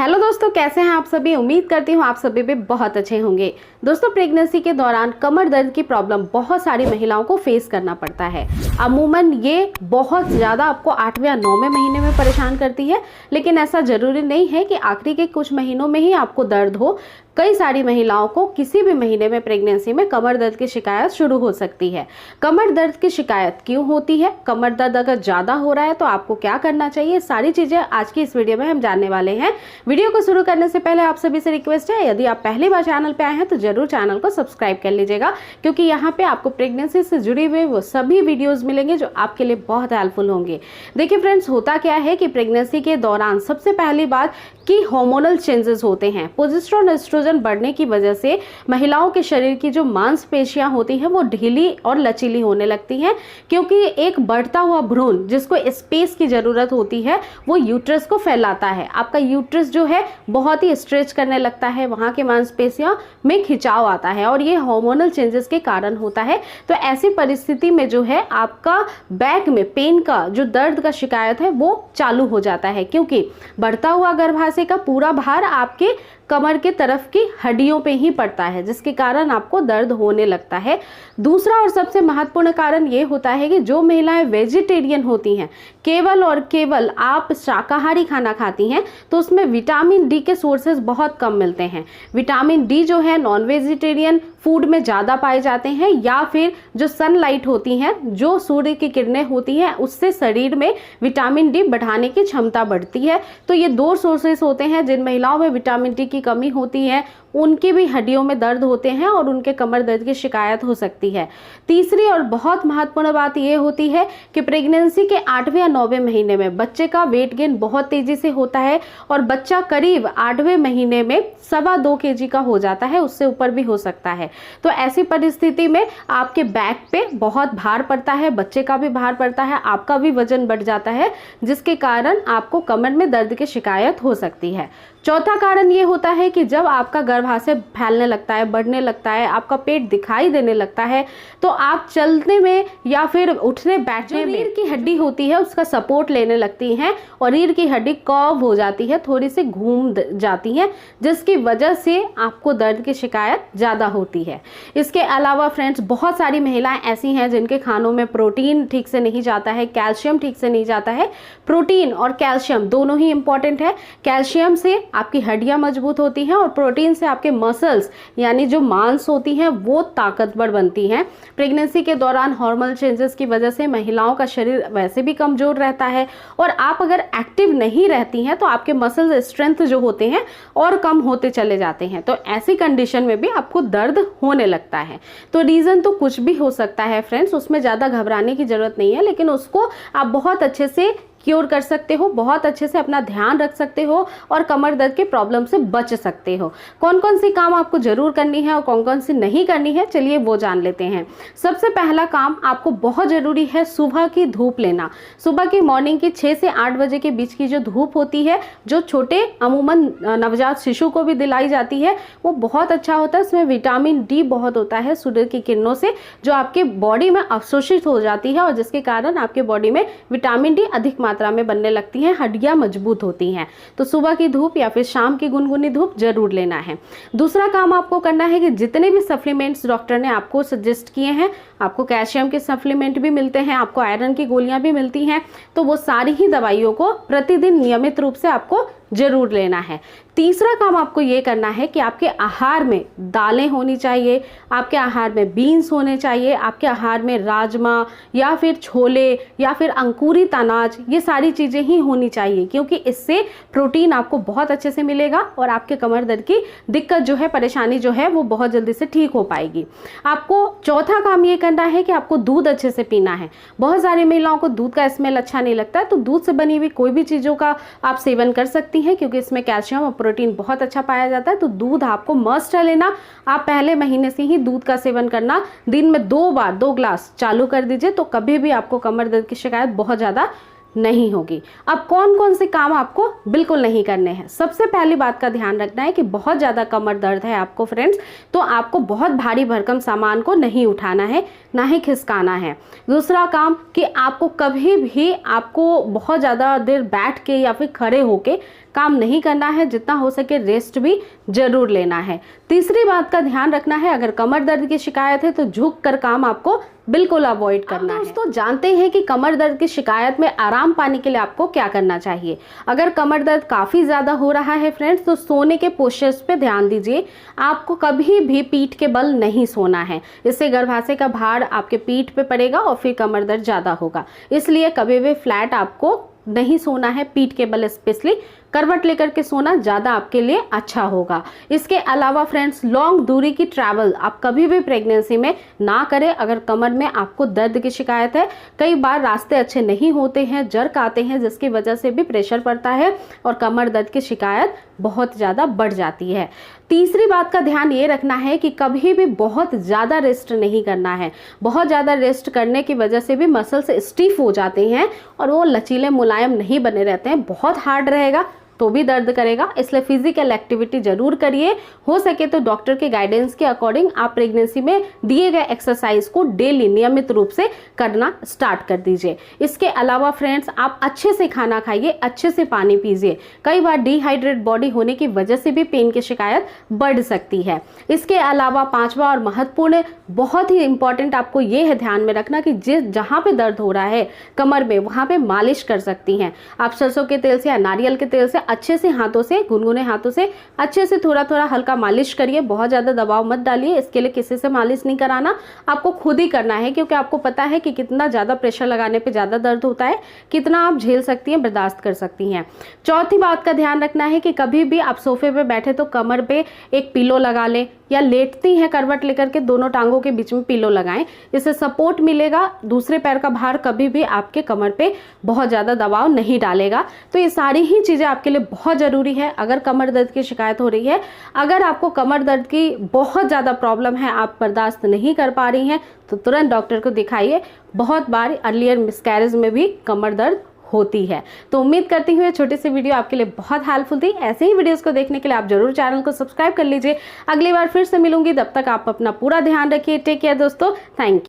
Hello दोस्तों, कैसे हैं आप सभी। उम्मीद करती हूँ आप सभी भी बहुत अच्छे होंगे। दोस्तों, प्रेगनेंसी के दौरान कमर दर्द की प्रॉब्लम बहुत सारी महिलाओं को फेस करना पड़ता है। अमूमन ये बहुत ज़्यादा आपको 8वें या 9वें महीने में परेशान करती है, लेकिन ऐसा ज़रूरी नहीं है कि आखिरी के कुछ महीनों में ही आपको दर्द हो। कई सारी महिलाओं को किसी भी महीने में प्रेगनेंसी में कमर दर्द की शिकायत शुरू हो सकती है। कमर दर्द की शिकायत क्यों होती है, कमर दर्द अगर ज़्यादा हो रहा है तो आपको क्या करना चाहिए, सारी चीज़ें आज की इस वीडियो में हम जानने वाले हैं। वीडियो को शुरू करने से पहले आप सभी से रिक्वेस्ट है, यदि आप पहली बार चैनल पे आए हैं तो जरूर चैनल को सब्सक्राइब कर लीजिएगा, क्योंकि यहाँ पे आपको प्रेगनेंसी से जुड़े हुए वो सभी वीडियोस मिलेंगे जो आपके लिए बहुत हेल्पफुल होंगे। देखिए फ्रेंड्स, होता क्या है कि प्रेगनेंसी के दौरान सबसे पहली बात कि हार्मोनल चेंजेस होते हैं। प्रोजेस्टेरोन एस्ट्रोजन बढ़ने की वजह से महिलाओं के शरीर की जो मांसपेशियां होती हैं वो ढीली और लचीली होने लगती हैं, क्योंकि एक बढ़ता हुआ भ्रूण जिसको स्पेस की जरूरत होती है वो यूट्रस को फैलाता है। आपका यूट्रस जो है बहुत ही स्ट्रेच करने लगता है, वहाँ के मांसपेशियां में खिंचाव आता है और ये हार्मोनल चेंजेस के कारण होता है। तो ऐसी परिस्थिति में जो है आपका बैक में पेन का जो दर्द का शिकायत है वो चालू हो जाता है, क्योंकि बढ़ता हुआ गर्भाशय का पूरा भार आपके कमर के तरफ की हड्डियों पे ही पड़ता है, जिसके कारण आपको दर्द होने लगता है। दूसरा और सबसे महत्वपूर्ण कारण ये होता है कि जो महिलाएं वेजिटेरियन होती हैं, केवल और केवल आप शाकाहारी खाना खाती हैं, तो उसमें विटामिन डी के सोर्सेज बहुत कम मिलते हैं। विटामिन डी जो है नॉन वेजिटेरियन फूड में ज़्यादा पाए जाते हैं, या फिर जो सनलाइट होती हैं, जो सूर्य की किरणें होती हैं, उससे शरीर में विटामिन डी बढ़ाने की क्षमता बढ़ती है। तो ये दो सोर्सेस होते हैं। जिन महिलाओं में विटामिन डी की कमी होती है उनकी भी हड्डियों में दर्द होते हैं और उनके कमर दर्द की शिकायत हो सकती है। तीसरी और बहुत महत्वपूर्ण बात यह होती है कि प्रेगनेंसी के 8वें या 9वें महीने में बच्चे का वेट गेन बहुत तेजी से होता है और बच्चा करीब 8वें महीने में 2.25 kg का हो जाता है, उससे ऊपर भी हो सकता है। तो ऐसी परिस्थिति में आपके बैक पे बहुत भार पड़ता है, बच्चे का भी भार पड़ता है, आपका भी वजन बढ़ जाता है, जिसके कारण आपको कमर में दर्द की शिकायत हो सकती है। चौथा कारण ये होता है कि जब आपका गर्भाशय फैलने लगता है, बढ़ने लगता है, आपका पेट दिखाई देने लगता है, तो आप चलने में या फिर उठने बैठने में रीढ़ की हड्डी होती है उसका सपोर्ट लेने लगती हैं और रीढ़ की हड्डी कर्व हो जाती है, थोड़ी सी घूम जाती है, जिसकी वजह से आपको दर्द की शिकायत ज़्यादा होती है। इसके अलावा फ्रेंड्स, बहुत सारी महिलाएं ऐसी हैं जिनके खानों में प्रोटीन ठीक से नहीं जाता है, कैल्शियम ठीक से नहीं जाता है। प्रोटीन और कैल्शियम दोनों ही इंपॉर्टेंट है। कैल्शियम से आपकी हड्डियां मजबूत होती हैं और प्रोटीन से आपके मसल्स यानी जो मांस होती हैं वो ताकतवर बनती हैं। प्रेगनेंसी के दौरान हार्मोनल चेंजेस की वजह से महिलाओं का शरीर वैसे भी कमजोर रहता है और आप अगर एक्टिव नहीं रहती हैं तो आपके मसल्स स्ट्रेंथ जो होते हैं और कम होते चले जाते हैं। तो ऐसी कंडीशन में भी आपको दर्द होने लगता है। तो रीज़न तो कुछ भी हो सकता है फ्रेंड्स, उसमें ज़्यादा घबराने की ज़रूरत नहीं है, लेकिन उसको आप बहुत अच्छे से क्योर कर सकते हो, बहुत अच्छे से अपना ध्यान रख सकते हो और कमर दर्द के प्रॉब्लम से बच सकते हो। कौन कौन सी काम आपको जरूर करनी है और कौन कौन सी नहीं करनी है, चलिए वो जान लेते हैं। सबसे पहला काम आपको बहुत ज़रूरी है सुबह की धूप लेना। सुबह की मॉर्निंग की 6 से 8 बजे के बीच की जो धूप होती है, जो छोटे अमूमन नवजात शिशु को भी दिलाई जाती है, वो बहुत अच्छा होता है। इसमें विटामिन डी बहुत होता है सूर्य की किरणों से, जो आपके बॉडी में अवशोषित हो जाती है और जिसके कारण आपके बॉडी में विटामिन डी अधिक मात्रा में बनने लगती हैं, हड्डियां मजबूत होती हैं। तो सुबह की धूप या फिर शाम की गुनगुनी धूप जरूर लेना है। दूसरा काम आपको करना है कि जितने भी सप्लीमेंट्स डॉक्टर ने आपको सजेस्ट किए हैं, आपको कैल्शियम के सप्लीमेंट भी मिलते हैं, आपको आयरन की गोलियां भी मिलती हैं, तो वो सारी ही दवाइयों को प्रतिदिन नियमित रूप से आपको जरूर लेना है। तीसरा काम आपको ये करना है कि आपके आहार में दालें होनी चाहिए, आपके आहार में बीन्स होने चाहिए, आपके आहार में राजमा या फिर छोले या फिर अंकुरित अनाज, ये सारी चीज़ें ही होनी चाहिए, क्योंकि इससे प्रोटीन आपको बहुत अच्छे से मिलेगा और आपके कमर दर्द की दिक्कत जो है, परेशानी जो है, वो बहुत जल्दी से ठीक हो पाएगी। आपको चौथा काम ये करना है कि आपको दूध अच्छे से पीना है। बहुत सारी महिलाओं को दूध का स्मेल अच्छा नहीं लगता है, तो दूध से बनी हुई कोई भी चीज़ों का आप सेवन कर सकती हैं, क्योंकि इसमें कैल्शियम और प्रोटीन बहुत अच्छा पाया जाता है। तो दूध आपको मस्ट है लेना। आप पहले महीने से ही दूध का सेवन करना दिन में 2 बार 2 ग्लास चालू कर दीजिए, तो कभी भी आपको कमर दर्द की शिकायत बहुत ज़्यादा नहीं होगी। अब कौन कौन से काम आपको बिल्कुल नहीं करने हैं। सबसे पहली बात का ध्यान रखना है कि बहुत ज़्यादा कमर दर्द है आपको फ्रेंड्स, तो आपको बहुत भारी भरकम सामान को नहीं उठाना है, ना ही खिसकाना है। दूसरा काम कि आपको कभी भी आपको बहुत ज़्यादा देर बैठ के या फिर खड़े होके काम नहीं करना है, जितना हो सके रेस्ट भी जरूर लेना है। तीसरी बात का ध्यान रखना है, अगर कमर दर्द की शिकायत है तो झुक कर काम आपको बिल्कुल अवॉइड करना है। दोस्तों जानते हैं कि कमर दर्द की शिकायत में आराम पाने के लिए आपको क्या करना चाहिए। अगर कमर दर्द काफ़ी ज़्यादा हो रहा है फ्रेंड्स, तो सोने के पोस्चर्स पे ध्यान दीजिए। आपको कभी भी पीठ के बल नहीं सोना है, इससे गर्भाशय का भार आपके पीठ पे पड़ेगा और फिर कमर दर्द ज़्यादा होगा। इसलिए कभी भी फ्लैट आपको नहीं सोना है, पीठ के बल स्पेशली करवट लेकर के सोना ज़्यादा आपके लिए अच्छा होगा। इसके अलावा फ्रेंड्स, लॉन्ग दूरी की ट्रैवल आप कभी भी प्रेगनेंसी में ना करें। अगर कमर में आपको दर्द की शिकायत है, कई बार रास्ते अच्छे नहीं होते हैं, जर्क आते हैं, जिसकी वजह से भी प्रेशर पड़ता है और कमर दर्द की शिकायत बहुत ज़्यादा बढ़ जाती है। तीसरी बात का ध्यान ये रखना है कि कभी भी बहुत ज़्यादा रेस्ट नहीं करना है। बहुत ज़्यादा रेस्ट करने की वजह से भी मसल्स स्टिफ हो जाते हैं और वो लचीले मुलायम नहीं बने रहते हैं। बहुत हार्ड रहेगा तो भी दर्द करेगा, इसलिए फिजिकल एक्टिविटी जरूर करिए। हो सके तो डॉक्टर के गाइडेंस के अकॉर्डिंग आप प्रेगनेंसी में दिए गए एक्सरसाइज को डेली नियमित रूप से करना स्टार्ट कर दीजिए। इसके अलावा फ्रेंड्स, आप अच्छे से खाना खाइए, अच्छे से पानी पीजिए। कई बार डिहाइड्रेट बॉडी होने की वजह से भी पेन की शिकायत बढ़ सकती है। इसके अलावा पांचवा और महत्वपूर्ण, बहुत ही इंपॉर्टेंट आपको ये है ध्यान में रखना कि जहाँ पे दर्द हो रहा है कमर में, वहाँ पे मालिश कर सकती हैं आप। सरसों के तेल से या नारियल के तेल से अच्छे से हाथों से, गुनगुने हाथों से अच्छे से थोड़ा थोड़ा हल्का मालिश करिए। बहुत ज़्यादा दबाव मत डालिए। इसके लिए किसी से मालिश नहीं कराना, आपको खुद ही करना है, क्योंकि आपको पता है कि कितना ज़्यादा प्रेशर लगाने पे ज़्यादा दर्द होता है, कितना आप झेल सकती हैं, बर्दाश्त कर सकती हैं। चौथी बात का ध्यान रखना है कि कभी भी आप सोफे पे बैठे तो कमर पे एक पिलो लगा लें, या लेटती हैं करवट लेकर के दोनों टांगों के बीच में पिलो लगाएं। इससे सपोर्ट मिलेगा, दूसरे पैर का भार कभी भी आपके कमर पे बहुत ज़्यादा दबाव नहीं डालेगा। तो ये सारी ही चीज़ें आपके लिए बहुत ज़रूरी है अगर कमर दर्द की शिकायत हो रही है। अगर आपको कमर दर्द की बहुत ज़्यादा प्रॉब्लम है, आप बर्दाश्त नहीं कर पा रही हैं, तो तुरंत डॉक्टर को दिखाइए। बहुत बार अर्लियर मिसकैरेज में भी कमर दर्द होती है। तो उम्मीद करती हूँ ये छोटी सी वीडियो आपके लिए बहुत हेल्पफुल थी। ऐसे ही वीडियोस को देखने के लिए आप जरूर चैनल को सब्सक्राइब कर लीजिए। अगली बार फिर से मिलूंगी, तब तक आप अपना पूरा ध्यान रखिए। टेक केयर दोस्तों, थैंक यू।